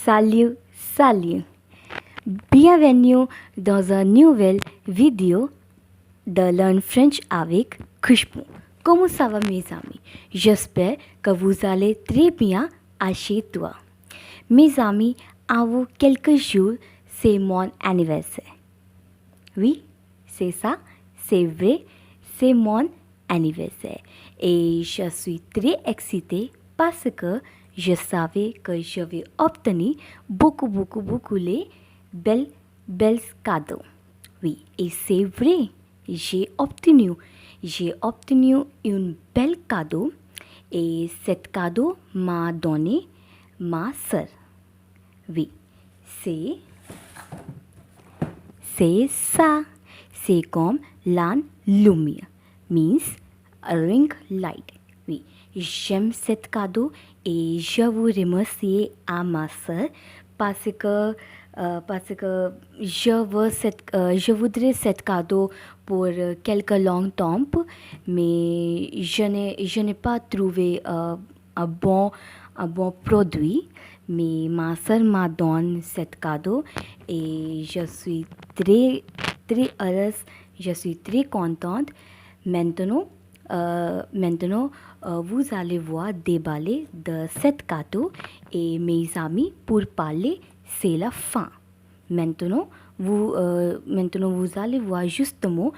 Salut, salut. Bienvenue dans un nouvel vidéo de Learn French avec Khushbu. Comment ça va mes amis? J'espère que vous allez très bien à chez toi. Mes amis, avant quelques jours, c'est mon anniversaire. Oui, c'est ça, c'est vrai, c'est mon anniversaire. Et je suis très excitée parce que je savais que je vais obtenir beaucoup les belles cadeaux. Oui, et c'est vrai, j'ai obtenu une belle cadeau et cet cadeau m'a donné ma sœur. Oui, c'est c'est ça. C'est comme l'âne lumière, means a ring light. Oui, j'aime cet cadeau et je vous remercie à ma sœur parce que je voudrais cet cadeau pour quelques long temps, mais je n'ai pas trouvé un bon un bon produit, mais ma sœur m'a donné cet cadeau et je suis très heureuse, je suis très contente. Maintenant, vous allez voir déballer de cet cadeau et mes amis, pour parler, c'est la fin. Maintenant, vous allez voir justement